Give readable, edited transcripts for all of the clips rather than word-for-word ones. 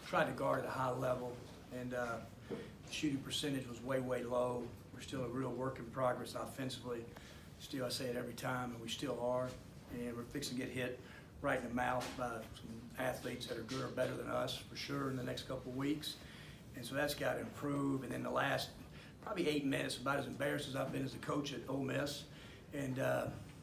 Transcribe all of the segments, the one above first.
tried to guard at a high level, and the shooting percentage was way, way low. We're still a real work in progress offensively. Still, I say it every time, and we still are. And we're fixing to get hit right in the mouth by some athletes that are good or better than us, for sure, in the next couple of weeks. And so that's got to improve. And then the last probably 8 minutes, about as embarrassed as I've been as a coach at Ole Miss. And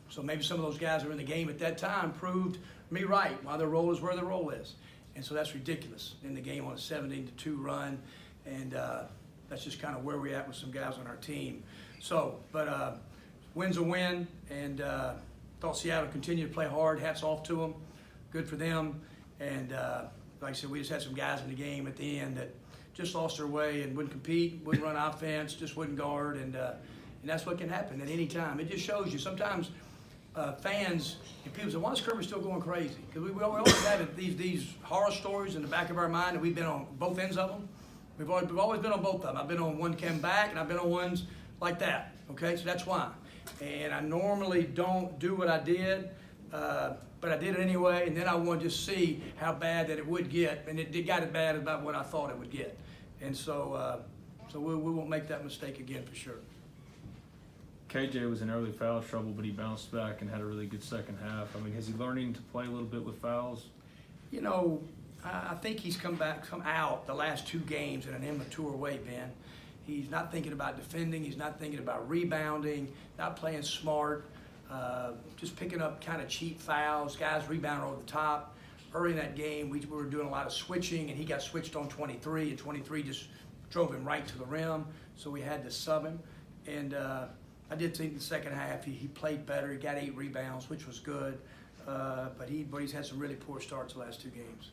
so maybe some of those guys that were in the game at that time proved me right, why their role is where their role is. And so that's ridiculous in the game on a 17-2 run. And that's just kind of where we're at with some guys on our team. So, but win's a win, and thought Seattle continued to play hard. Hats off to them. Good for them. And like I said, we just had some guys in the game at the end that just lost their way and wouldn't compete, wouldn't run offense, just wouldn't guard. And that's what can happen at any time. It just shows you sometimes fans and people say, why is Kermit still going crazy? Because we always have these horror stories in the back of our mind, and we've been on both ends of them. We've always been on both of them. I've been on one came back, and I've been on ones like that. Okay, so that's why. And I normally don't do what I did, but I did it anyway, and then I wanted to see how bad that it would get, and it got as bad about what I thought it would get. And so we won't make that mistake again for sure. KJ was in early foul trouble, but he bounced back and had a really good second half. I mean, is he learning to play a little bit with fouls? I think he's come out the last 2 games in an immature way, Ben. He's not thinking about defending. He's not thinking about rebounding, not playing smart, just picking up kind of cheap fouls. Guys rebounding over the top. Early in that game, we were doing a lot of switching, and he got switched on 23, and 23 just drove him right to the rim, so we had to sub him. And I did think the second half he played better. He got 8 rebounds, which was good, but he's had some really poor starts the last 2 games.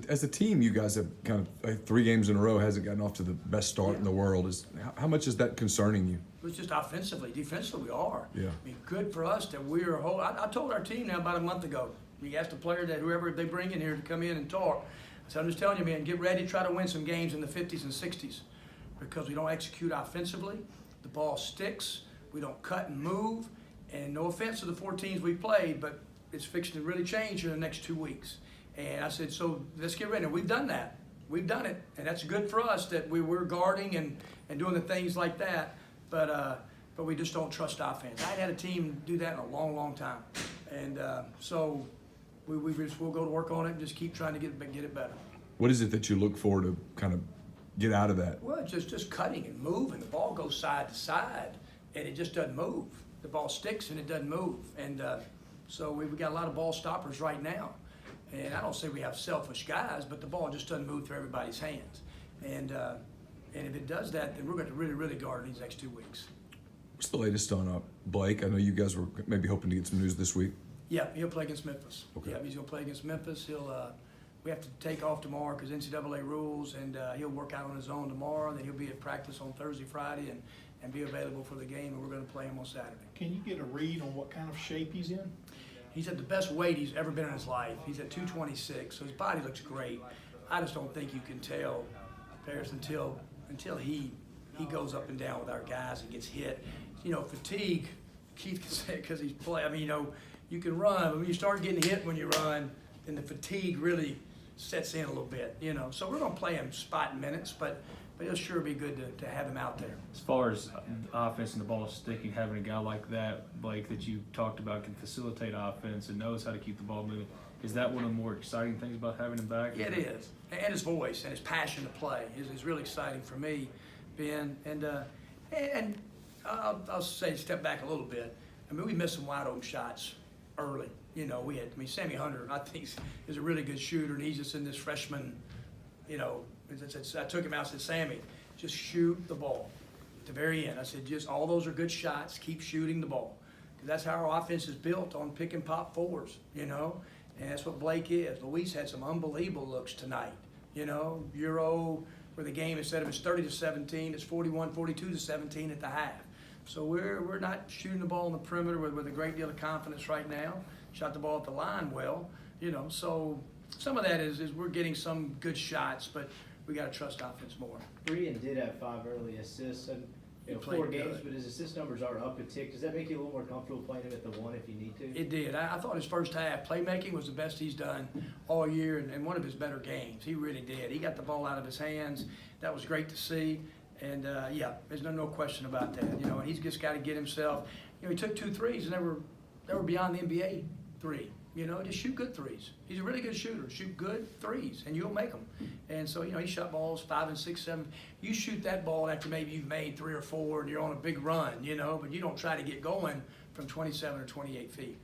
As a team, you guys have kind of like 3 games in a row hasn't gotten off to the best start in the world. How much is that concerning you? It's just offensively. Defensively, we are. Yeah. I mean, good for us that we're whole. I told our team now about a month ago. We asked the player that whoever they bring in here to come in and talk. I said, I'm just telling you, man, get ready to try to win some games in the 50s and 60s because we don't execute offensively. The ball sticks. We don't cut and move. And no offense to the 4 teams we played, but it's fixing to really change in the next 2 weeks. And I said, so let's get ready. And we've done that. We've done it. And that's good for us that we're guarding and doing the things like that. But we just don't trust offense. I had a team do that in a long, long time. And so we'll go to work on it and just keep trying to get it better. What is it that you look for to kind of get out of that? Well, just cutting and moving. The ball goes side to side, and it just doesn't move. The ball sticks, and it doesn't move. And so we've got a lot of ball stoppers right now. And I don't say we have selfish guys, but the ball just doesn't move through everybody's hands. And if it does that, then we're going to really, really guard these next 2 weeks. What's the latest on Blake? I know you guys were maybe hoping to get some news this week. Yeah, he'll play against Memphis. Okay. Yeah, he's going to play against Memphis. We have to take off tomorrow because NCAA rules, and he'll work out on his own tomorrow. And then he'll be at practice on Thursday, Friday, and be available for the game. And we're going to play him on Saturday. Can you get a read on what kind of shape he's in? He's at the best weight he's ever been in his life. He's at 226, so his body looks great. I just don't think you can tell, Paris, until he goes up and down with our guys and gets hit. Fatigue, Keith can say it because he's playing. I mean, you can run, but when you start getting hit when you run, then the fatigue really sets in a little bit, So we're going to play him spot minutes, but it'll sure be good to have him out there. As far as offense and the ball sticking, having a guy like that, Blake, that you talked about can facilitate offense and knows how to keep the ball moving, is that one of the more exciting things about having him back? Yeah, it is. And his voice and his passion to play is really exciting for me, Ben. And I'll say step back a little bit. I mean, we missed some wide open shots early. Sammy Hunter, I think, is a really good shooter, and he's just in this freshman, I took him out and said, Sammy, just shoot the ball at the very end. I said, just all those are good shots. Keep shooting the ball. Because that's how our offense is built, on pick and pop 4s, And that's what Blake is. Luis had some unbelievable looks tonight. Euro, where the game, instead of it's 30-17, it's 41-42-17 at the half. So we're not shooting the ball on the perimeter with a great deal of confidence right now. Shot the ball at the line well, So some of that is we're getting some good shots, but we got to trust offense more. Brian did have 5 early assists. And He You know, played 4 games, good. but his assist numbers are up a tick. Does that make you a little more comfortable playing him at the 1 if you need to? It did. I thought his first half playmaking was the best he's done all year and one of his better games. He really did. He got the ball out of his hands. That was great to see. And yeah, there's no question about that. You know, and he's just got to get himself. You know, he took 2 threes and they were beyond the NBA 3. You know, just shoot good threes. He's a really good shooter. Shoot good threes, and you'll make them. And so, you know, he shot balls 5 and 6, 7. You shoot that ball after maybe you've made 3 or 4 and you're on a big run, you know, but you don't try to get going from 27 or 28 feet.